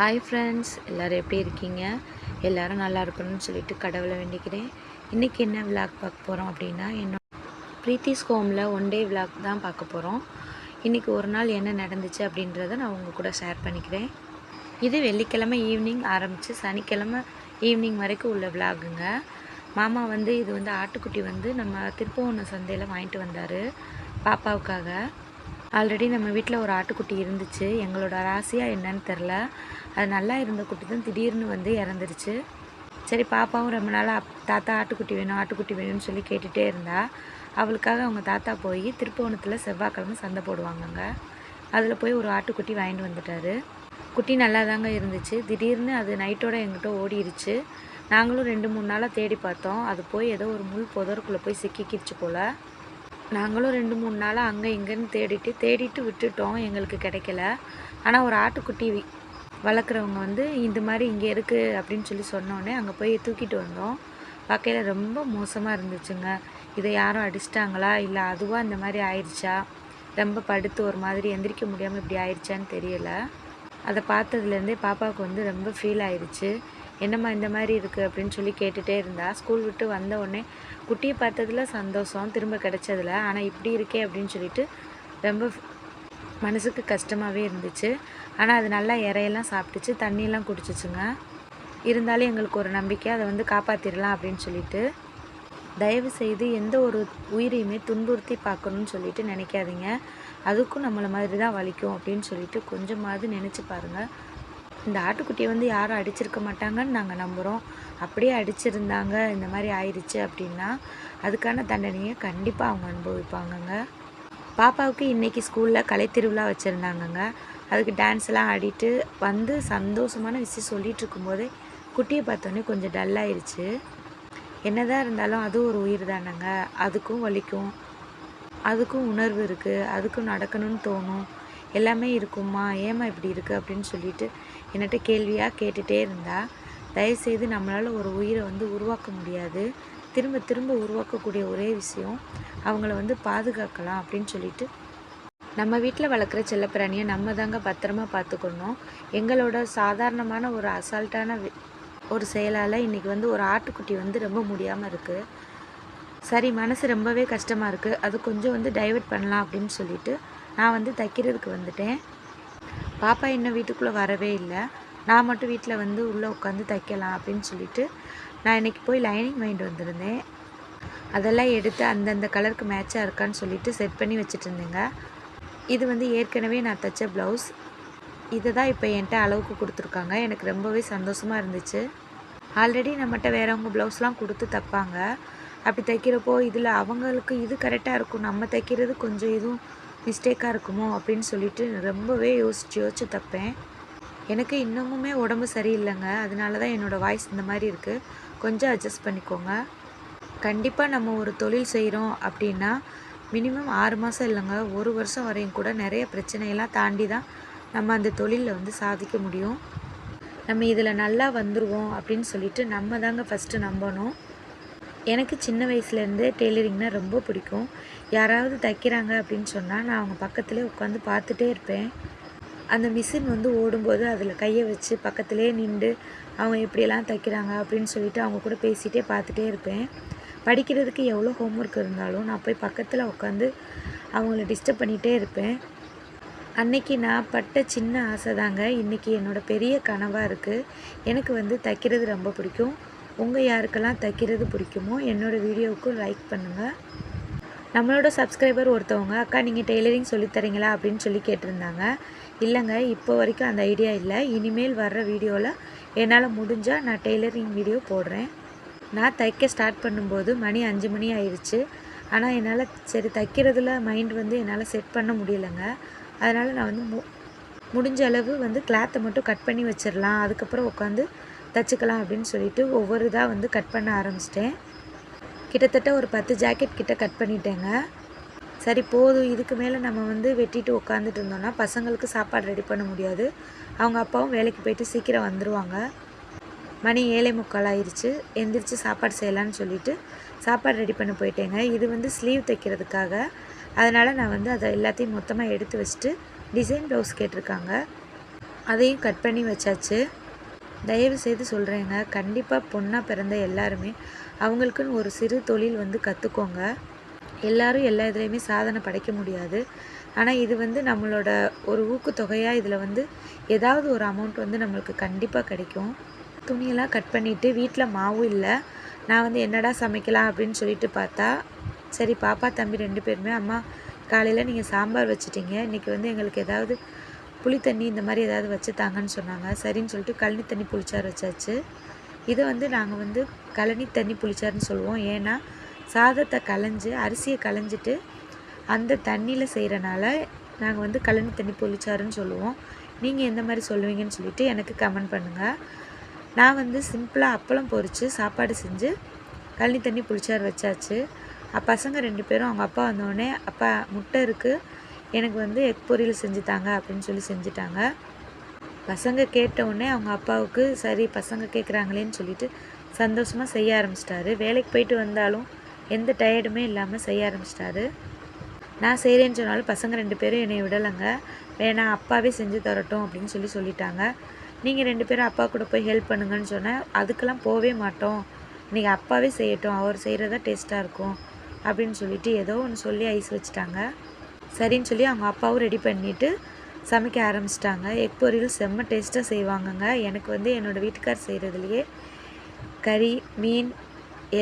Hi friends, எல்லோரும் எப்படி இருக்கீங்க? எல்லோரும் நல்லா இருக்கணும்னு சொல்லிட்டு கடவுளை வேண்டிக்கிறேன். இன்றைக்கி என்ன விளாக் பார்க்க போகிறோம் அப்படின்னா, ப்ரீத்திஸ் ஹோமில் ஒன் டே விளாக் தான் பார்க்க போகிறோம். இன்றைக்கி ஒரு நாள் என்ன நடந்துச்சு அப்படின்றத நான் உங்கள் கூட ஷேர் பண்ணிக்கிறேன். இது வெள்ளிக்கிழமை ஈவினிங் ஆரம்பித்து சனிக்கிழமை ஈவினிங் வரைக்கும் உள்ள விளாகுங்க. மாமா இது ஆட்டுக்குட்டி நம்ம திருப்பவனம் சந்தையில் வாங்கிட்டு வந்தார் பாப்பாவுக்காக. ஆல்ரெடி நம்ம வீட்டில் ஒரு ஆட்டுக்குட்டி இருந்துச்சு. எங்களோட ராசியாக என்னன்னு தெரில. அது நல்லா இருந்த குட்டி தான் திடீர்னு இறந்துருச்சு. சரி, பாப்பாவும் ரொம்ப நாளாக தாத்தா ஆட்டுக்குட்டி வேணும் ஆட்டுக்குட்டி வேணும்னு சொல்லி கேட்டுகிட்டே இருந்தா. அவளுக்காக அவங்க தாத்தா போய் திருப்பவனத்தில் செவ்வாய்க்கிழமை சந்தை போடுவாங்கங்க. அதில் போய் ஒரு ஆட்டுக்குட்டி வாங்கிட்டு வந்துட்டார். குட்டி நல்லா தாங்க இருந்துச்சு. திடீர்னு அது நைட்டோட எங்கிட்ட ஓடிடுச்சு. நாங்களும் 2-3 நாளாக தேடி பார்த்தோம். அது போய் ஏதோ ஒரு முள் புதருக்குள்ளே போய் சிக்கிக்கிடுச்சு போல். நாங்களும் 2-3 நாளாக அங்கே இங்கேன்னு தேடிட்டு விட்டுட்டோம். எங்களுக்கு கிடைக்கல. ஆனால் ஒரு ஆட்டுக்குட்டி வளர்க்குறவங்க இந்த மாதிரி இங்கே இருக்குது அப்படின்னு சொல்லி சொன்னோடனே அங்கே போய் தூக்கிட்டு வந்தோம். பார்க்கையில் ரொம்ப மோசமாக இருந்துச்சுங்க. இதை யாரும் அடிச்சிட்டாங்களா இல்லை அதுவாக இந்த மாதிரி ஆயிடுச்சா, ரொம்ப படுத்து ஒரு மாதிரி எந்திரிக்க முடியாமல் இப்படி ஆயிடுச்சான்னு தெரியலை. அதை பார்த்ததுலேருந்தே பாப்பாவுக்கு ரொம்ப ஃபீல் ஆயிடுச்சு. என்னம்மா இந்த மாதிரி இருக்குது அப்படின்னு சொல்லி கேட்டுகிட்டே இருந்தா. ஸ்கூல் விட்டு வந்த உடனே குட்டியை பார்த்ததில் சந்தோஷம் திரும்ப கிடச்சதில்ல. ஆனால் இப்படி இருக்கே அப்படின்னு சொல்லிட்டு ரொம்ப மனசுக்கு கஷ்டமாகவே இருந்துச்சு. ஆனால் அது நல்லா இறையெல்லாம் சாப்பிட்டுச்சு, தண்ணியெல்லாம் குடிச்சிச்சுங்க. இருந்தாலும் எங்களுக்கு ஒரு நம்பிக்கை, அதை காப்பாற்றிடலாம் அப்படின்னு சொல்லிட்டு. தயவு செய்து எந்த ஒரு உயிரையுமே துன்புறுத்தி பார்க்கணுன்னு சொல்லிட்டு நினைக்காதீங்க. அதுக்கும் நம்மளை மாதிரி தான் வலிக்கும் அப்படின்னு சொல்லிட்டு கொஞ்சமாவது நினச்சி பாருங்கள். இந்த ஆட்டுக்குட்டியை யாரும் அடிச்சிருக்க மாட்டாங்கன்னு நாங்கள் நம்புகிறோம். அப்படியே அடிச்சிருந்தாங்க இந்த மாதிரி ஆயிடுச்சு அப்படின்னா அதுக்கான தண்டனையை கண்டிப்பாக அவங்க அனுபவிப்பாங்கங்க. பாப்பாவுக்கு இன்றைக்கி ஸ்கூலில் கலைத்திருவிழா வச்சுருந்தாங்கங்க. அதுக்கு டான்ஸ்லாம் ஆடிட்டு சந்தோஷமான விஷயம் சொல்லிகிட்டு இருக்கும்போதே குட்டியை பார்த்தோன்னே கொஞ்சம் டல்லாகிடுச்சு. என்னதான் இருந்தாலும் அதுவும் ஒரு உயிர் தானேங்க. அதுக்கும் வலிக்கும், அதுக்கும் உணர்வு இருக்குது, அதுக்கும் நடக்கணும்னு தோணும், எல்லாமே இருக்குமா, ஏமா இப்படி இருக்குது அப்படின்னு சொல்லிட்டு என்கிட்ட கேள்வியாக கேட்டுகிட்டே இருந்தா. தயவுசெய்து நம்மளால் ஒரு உயிரை உருவாக்க முடியாது. திரும்ப திரும்ப உருவாக்கக்கூடிய ஒரே விஷயம் அவங்கள பாதுகாக்கலாம் அப்படின்னு சொல்லிட்டு நம்ம வீட்டில் வளர்க்குற செல்லப்பிராணியை நம்ம தாங்க பத்திரமா பார்த்துக்கணும். எங்களோட சாதாரணமான ஒரு அசால்ட்டான ஒரு செயலால் இன்றைக்கி ஒரு ஆட்டுக்குட்டி ரொம்ப முடியாமல் இருக்குது. சரி, மனசு ரொம்பவே கஷ்டமாக இருக்குது. அது கொஞ்சம் டைவர்ட் பண்ணலாம் அப்படின்னு சொல்லிட்டு நான் தைக்கிறதுக்கு வந்துட்டேன். பாப்பா இன்னும் வீட்டுக்குள்ளே வரவே இல்லை. நான் மட்டும் வீட்டில் உள்ளே உட்காந்து தைக்கலாம் அப்படின்னு சொல்லிட்டு நான் இன்றைக்கி போய் லைனிங் வாங்கிட்டு வந்திருந்தேன். அதெல்லாம் எடுத்து அந்தந்த கலருக்கு மேட்சாக இருக்கான்னு சொல்லிட்டு செட் பண்ணி வச்சுட்டு இருந்தேங்க. இது ஏற்கனவே நான் தைச்ச ப்ளவுஸ். இதை தான் இப்போ என்கிட்ட அளவுக்கு கொடுத்துருக்காங்க. எனக்கு ரொம்பவே சந்தோஷமாக இருந்துச்சு. ஆல்ரெடி நம்மகிட்ட வேறவங்க ப்ளவுஸ்லாம் கொடுத்து தைப்பாங்க. அப்படி தைக்கிறப்போ இதில் அவங்களுக்கு இது கரெக்டாக இருக்கும், நம்ம தைக்கிறது கொஞ்சம் இதுவும் மிஸ்டேக்காக இருக்குமோ அப்படின்னு சொல்லிட்டு ரொம்பவே யோசித்து தைப்பேன். எனக்கு இன்னமுமே உடம்பு சரியில்லைங்க. அதனால தான் என்னோடய வாய்ஸ் இந்த மாதிரி இருக்குது. கொஞ்சம் அட்ஜஸ்ட் பண்ணிக்கோங்க. கண்டிப்பாக நம்ம ஒரு தொழில் செய்கிறோம் அப்படின்னா மினிமம் 6 மாதம் இல்லைங்க, 1 வருஷம் வரையும் கூட நிறைய பிரச்சனையெல்லாம் தாண்டி தான் நம்ம அந்த தொழிலில் சாதிக்க முடியும். நம்ம இதில் நல்லா வந்துடுவோம் அப்படின்னு சொல்லிட்டு நம்ம தாங்க ஃபஸ்ட்டு நம்பணும். எனக்கு சின்ன வயசுலேருந்தே டெய்லரிங்னால் ரொம்ப பிடிக்கும். யாராவது தைக்கிறாங்க அப்படின்னு சொன்னால் நான் அவங்க பக்கத்துலேயே உட்காந்து பார்த்துட்டே இருப்பேன். அந்த மிஷின் ஓடும்போது அதில் கையை வச்சு பக்கத்துலேயே நின்று அவங்க எப்படியெல்லாம் தைக்கிறாங்க அப்படின்னு சொல்லிட்டு அவங்க கூட பேசிகிட்டே பார்த்துட்டே இருப்பேன். படிக்கிறதுக்கு எவ்வளோ ஹோம்ஒர்க் இருந்தாலும் நான் போய் பக்கத்தில் உட்காந்து அவங்கள டிஸ்டர்ப் பண்ணிகிட்டே இருப்பேன். அன்றைக்கி நான் பட்ட சின்ன ஆசை தாங்க இன்றைக்கி என்னோடய பெரிய கனவாக இருக்குது. எனக்கு தைக்கிறது ரொம்ப பிடிக்கும். உங்கள் யாருக்கெல்லாம் தைக்கிறது பிடிக்குமோ என்னோடய வீடியோவுக்கு லைக் பண்ணுங்கள். நம்மளோட சப்ஸ்கிரைபர் ஒருத்தவங்க, அக்கா நீங்கள் டெய்லரிங் சொல்லித்தரீங்களா அப்படின்னு சொல்லி கேட்டிருந்தாங்க. இல்லைங்க, இப்போ வரைக்கும் அந்த ஐடியா இல்லை. இனிமேல் வர்ற வீடியோவில் என்னால் முடிஞ்சால் நான் டெய்லரிங் வீடியோ போடுறேன். நான் தைக்க ஸ்டார்ட் பண்ணும்போது மணி 5 மணி ஆயிடுச்சு. ஆனால் என்னால் சரி தைக்கிறதுல மைண்ட் என்னால் செட் பண்ண முடியலைங்க. அதனால் நான் முடிஞ்ச அளவு கிளாத்தை மட்டும் கட் பண்ணி வச்சிடலாம், அதுக்கப்புறம் உட்காந்து தைச்சிக்கலாம் அப்படின்னு சொல்லிட்டு ஒவ்வொரு இதாக கட் பண்ண ஆரம்பிச்சிட்டேன். கிட்டத்தட்ட ஒரு 10 ஜாக்கெட் கிட்ட கட் பண்ணிட்டேங்க. சரி போதும், இதுக்கு மேலே நம்ம வெட்டிட்டு உட்காந்துட்டு இருந்தோம்னா பசங்களுக்கு சாப்பாடு ரெடி பண்ண முடியாது. அவங்க அப்பாவும் வேலைக்கு போயிட்டு சீக்கிரம் வந்துடுவாங்க. மணி 7:45 ஆயிடுச்சு. எந்திரிச்சு சாப்பாடு செய்யலான்னு சொல்லிட்டு சாப்பாடு ரெடி பண்ண போயிட்டேங்க. இது ஸ்லீவ் தைக்கிறதுக்காக. அதனால் நான் அதை எல்லாத்தையும் மொத்தமாக எடுத்து வச்சுட்டு டிசைன் ப்ளவுஸ் கேட்டிருக்காங்க. அதையும் கட் பண்ணி வச்சாச்சு. தயவு செய்து சொல்கிறேங்க, கண்டிப்பாக பொண்ணாக பிறந்த எல்லாருமே அவங்களுக்குன்னு ஒரு சிறு தொழில் வந்து கற்றுக்கோங்க. எல்லாரும் எல்லா இதுலேயுமே சாதனை படைக்க முடியாது. ஆனால் இது வந்து நம்மளோட ஒரு ஊக்கத்தொகையாக இதில் வந்து ஏதாவது ஒரு அமௌண்ட் வந்து நம்மளுக்கு கண்டிப்பாக கிடைக்கும். துணியெல்லாம் கட் பண்ணிவிட்டு வீட்டில் மாவும் இல்லை. நான் வந்து என்னடா சமைக்கலாம் அப்படின்னு சொல்லிட்டு பார்த்தா, சரி பாப்பா தம்பி 2 பேருமே, அம்மா காலையில் நீங்கள் சாம்பார் வச்சுட்டீங்க, இன்றைக்கி வந்து எங்களுக்கு ஏதாவது புளி தண்ணி இந்த மாதிரி ஏதாவது வச்சு தாங்கன்னு சொன்னாங்க. சரின்னு சொல்லிட்டு கழனி தண்ணி புளிச்சாறு வச்சாச்சு. இதை வந்து நாங்கள் வந்து கழனி தண்ணி புளிச்சாறுன்னு சொல்லுவோம். ஏன்னா சாதத்தை களைஞ்சி அரிசியை களைஞ்சிட்டு அந்த தண்ணியில் செய்கிறனால நாங்கள் வந்து கழனி தண்ணி புளிச்சாறுன்னு சொல்லுவோம். நீங்கள் எந்த மாதிரி சொல்லுவீங்கன்னு சொல்லிவிட்டு எனக்கு கமெண்ட் பண்ணுங்கள். நான் வந்து சிம்பிளாக அப்பளம் பொரித்து சாப்பாடு செஞ்சு கழனி தண்ணி புளிச்சாறு வச்சாச்சு. பசங்க 2 பேரும் அவங்க அப்பா வந்தோடனே, அப்பா முட்டை இருக்குது, எனக்கு வந்து எக் பொரியல் செஞ்சு தாங்க அப்படின்னு சொல்லி செஞ்சுட்டாங்க. பசங்க கேட்டவுடனே அவங்க அப்பாவுக்கு சரி பசங்க கேட்குறாங்களேன்னு சொல்லிட்டு சந்தோஷமாக செய்ய ஆரம்பிச்சிட்டாரு. வேலைக்கு போயிட்டு வந்தாலும் எந்த டயர்டுமே இல்லாமல் செய்ய ஆரம்பிச்சிட்டாரு. நான் செய்கிறேன்னு சொன்னாலும் பசங்க 2 பேரும் என்னை விடலைங்க. வேணாம் அப்பாவே செஞ்சு தரட்டும் அப்படின்னு சொல்லிட்டாங்க. நீங்கள் 2 பேரும் அப்பா கூட போய் ஹெல்ப் பண்ணுங்கன்னு சொன்னேன். அதுக்கெல்லாம் போகவே மாட்டோம், இன்றைக்கி அப்பாவே செய்யட்டும், அவர் செய்கிறது தான் டேஸ்ட்டாக இருக்கும் அப்படின்னு சொல்லிட்டு ஏதோ ஒன்று சொல்லி ஐஸ் வச்சுட்டாங்க. சரின்னு சொல்லி அவங்க அப்பாவும் ரெடி பண்ணிவிட்டு சமைக்க ஆரம்பிச்சிட்டாங்க. எக் பொரியல் செம்ம டேஸ்ட்டாக செய்வாங்கங்க. எனக்கு வந்து என்னோடய வீட்டுக்கார் செய்கிறதுலையே கறி மீன்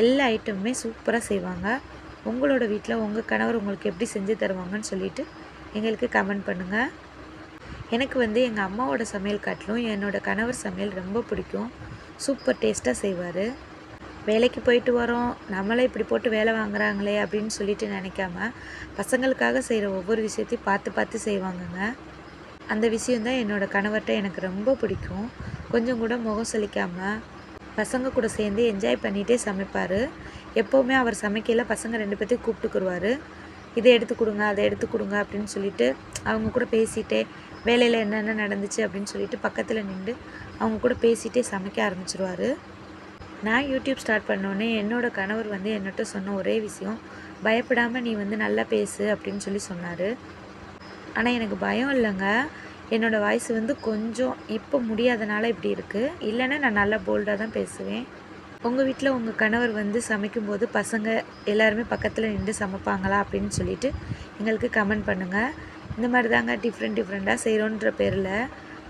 எல்லா ஐட்டமுமே சூப்பராக செய்வாங்க. உங்களோட வீட்டில் உங்கள் கணவர் உங்களுக்கு எப்படி செஞ்சு தருவாங்கன்னு சொல்லிவிட்டு எங்களுக்கு கமெண்ட் பண்ணுங்கள். எனக்கு வந்து எங்கள் அம்மாவோட சமையல் காட்டிலும் என்னோடய கணவர் சமையல் ரொம்ப பிடிக்கும். சூப்பர் டேஸ்ட்டாக செய்வார். வேலைக்கு போயிட்டு வரோம், நம்மளே இப்படி போட்டு வேலை வாங்குறாங்களே அப்படின்னு சொல்லிட்டு நினைக்காம பசங்களுக்காக செய்கிற ஒவ்வொரு விஷயத்தையும் பார்த்து பார்த்து செய்வாங்கங்க. அந்த விஷயந்தான் என்னோடய கணவர்கிட்ட எனக்கு ரொம்ப பிடிக்கும். கொஞ்சம் கூட முகம் சொல்லிக்காமல் பசங்க கூட சேர்ந்து என்ஜாய் பண்ணிகிட்டே சமைப்பார். எப்போவுமே அவர் சமைக்கையில் பசங்க 2 பேர்த்தையும் கூப்பிட்டுக்குருவார். இதை எடுத்து கொடுங்க அதை எடுத்து கொடுங்க அப்படின்னு சொல்லிட்டு அவங்க கூட பேசிகிட்டே வேலையில் என்னென்ன நடந்துச்சு அப்படின்னு சொல்லிட்டு பக்கத்தில் நின்று அவங்க கூட பேசிகிட்டே சமைக்க ஆரம்பிச்சிருவார். நான் யூடியூப் ஸ்டார்ட் பண்ணோன்னே என்னோடய கணவர் வந்து என்னட்ட சொன்ன ஒரே விஷயம், பயப்படாமல் நீ வந்து நல்லா பேசு அப்படின்னு சொல்லி சொன்னார். ஆனால் எனக்கு பயம் இல்லைங்க, என்னோடய வாய்ஸ் வந்து கொஞ்சம் இப்போ முடியாதனால இப்படி இருக்குது. இல்லைன்னா நான் நல்லா போல்டாக தான் பேசுவேன். உங்கள் வீட்டில் உங்கள் கணவர் வந்து சமைக்கும்போது பசங்க எல்லாருமே பக்கத்தில் நின்று சமைப்பாங்களா அப்படின்னு சொல்லிட்டு எங்களுக்கு கமெண்ட் பண்ணுங்கள். இந்த மாதிரி தாங்க டிஃப்ரெண்ட்டாக செய்கிறோன்ற பேரில்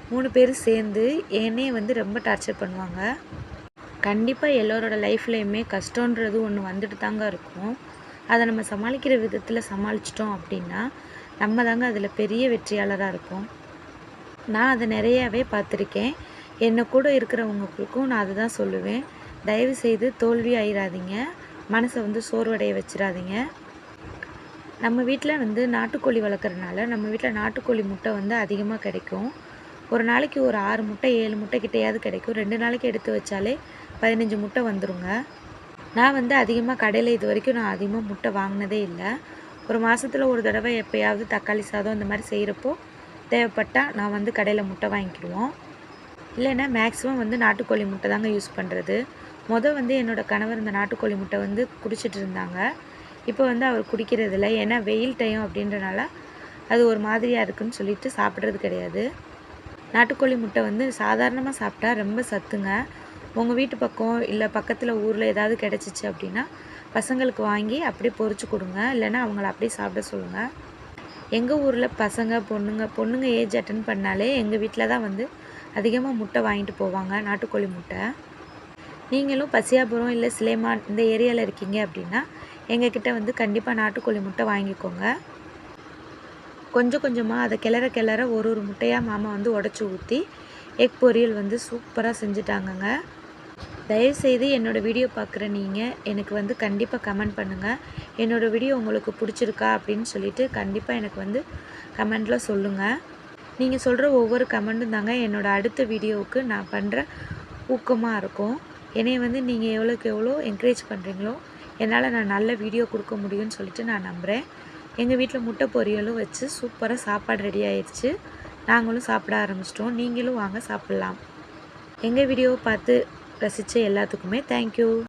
3 பேர் சேர்ந்து என்னையே வந்து ரொம்ப டார்ச்சர் பண்ணுவாங்க. கண்டிப்பாக எல்லோரோட லைஃப்லேயுமே கஷ்டன்றது ஒன்று வந்துட்டு தாங்க இருக்கும். அதை நம்ம சமாளிக்கிற விதத்தில் சமாளிச்சிட்டோம் அப்படின்னா நம்ம தாங்க அதில் பெரிய வெற்றியாளராக இருக்கும். நான் அதை நிறையாவே பார்த்துருக்கேன். என்னை கூட இருக்கிறவங்களுக்கும் நான் அதை தான் சொல்லுவேன். தயவு செய்து தோல்வி ஆயிடாதீங்க, மனசை வந்து சோர்வடைய வச்சிடாதீங்க. நம்ம வீட்டில் வந்து நாட்டுக்கோழி வளர்க்குறதுனால நம்ம வீட்டில் நாட்டுக்கோழி முட்டை வந்து அதிகமாக கிடைக்கும். ஒரு நாளைக்கு ஒரு 6 முட்டை 7 முட்டை கிட்டையாவது கிடைக்கும். 2 நாளைக்கு எடுத்து வச்சாலே 15 முட்டை வந்துருங்க. நான் வந்து அதிகமாக கடையில் இது வரைக்கும் நான் அதிகமாக முட்டை வாங்கினதே இல்லை. ஒரு மாதத்தில் ஒரு தடவை எப்போயாவது தக்காளி சாதம் இந்த மாதிரி செய்கிறப்போ தேவைப்பட்டால் நான் வந்து கடையில் முட்டை வாங்கிக்கிடுவோம். இல்லைன்னா மேக்ஸிமம் வந்து நாட்டுக்கோழி முட்டை தாங்க யூஸ் பண்ணுறது. வந்து என்னோடய கணவர் இந்த நாட்டுக்கோழி முட்டை வந்து குடிச்சிட்டு இருந்தாங்க. இப்போ வந்து அவர் குடிக்கிறதில்ல. ஏன்னா வெயில் டைம் அப்படின்றனால அது ஒரு மாதிரியாக இருக்குதுன்னு சொல்லிட்டு சாப்பிட்றது கிடையாது. நாட்டுக்கோழி முட்டை வந்து சாதாரணமாக சாப்பிட்டா ரொம்ப சத்துங்க. உங்கள் வீட்டு பக்கம் இல்லை பக்கத்தில் ஊரில் ஏதாவது கிடச்சிச்சு அப்படின்னா பசங்களுக்கு வாங்கி அப்படியே பொரிச்சு கொடுங்க. இல்லைன்னா அவங்கள அப்படியே சாப்பிட சொல்லுங்கள். எங்கள் ஊரில் பொண்ணுங்க ஏஜ் அட்டன் பண்ணாலே எங்கள் வீட்டில் தான் வந்து அதிகமாக முட்டை வாங்கிட்டு போவாங்க, நாட்டுக்கோழி முட்டை. நீங்களும் பசியாபுரம் இல்லை சிலேமான் இந்த ஏரியாவில் இருக்கீங்க அப்படின்னா எங்ககிட்ட வந்து கண்டிப்பாக நாட்டுக்கோழி முட்டை வாங்கிக்கோங்க. கொஞ்சம் கொஞ்சமாக அதை கிளற ஒரு முட்டையாக மாமா வந்து உடச்சி ஊற்றி எக் பொரியல் வந்து சூப்பராக செஞ்சுட்டாங்கங்க. தயவுசெய்து என்னோடய வீடியோ பார்க்குற நீங்கள் எனக்கு வந்து கண்டிப்பாக கமெண்ட் பண்ணுங்கள். என்னோடய வீடியோ உங்களுக்கு பிடிச்சிருக்கா அப்படின்னு சொல்லிட்டு கண்டிப்பாக எனக்கு வந்து கமெண்டில் சொல்லுங்கள். நீங்கள் சொல்கிற ஒவ்வொரு கமெண்ட்டும் தாங்க என்னோடய அடுத்த வீடியோவுக்கு நான் பண்ணுற ஊக்கமாக இருக்கும். என்னை வந்து நீங்கள் எவ்வளோக்கு எவ்வளோ என்கரேஜ் பண்ணுறீங்களோ என்னால் நான் நல்ல வீடியோ கொடுக்க முடியும்னு சொல்லிட்டு நான் நம்புகிறேன். எங்கள் வீட்டில் முட்டை பொரியலும் வச்சு சூப்பராக சாப்பாடு ரெடி ஆயிடுச்சு. நாங்களும் சாப்பிட ஆரம்பிச்சிட்டோம். நீங்களும் வாங்க சாப்பிட்லாம். எங்கள் வீடியோவை பார்த்து ரசித்த எல்லாத்துக்குமே தேங்க்யூ.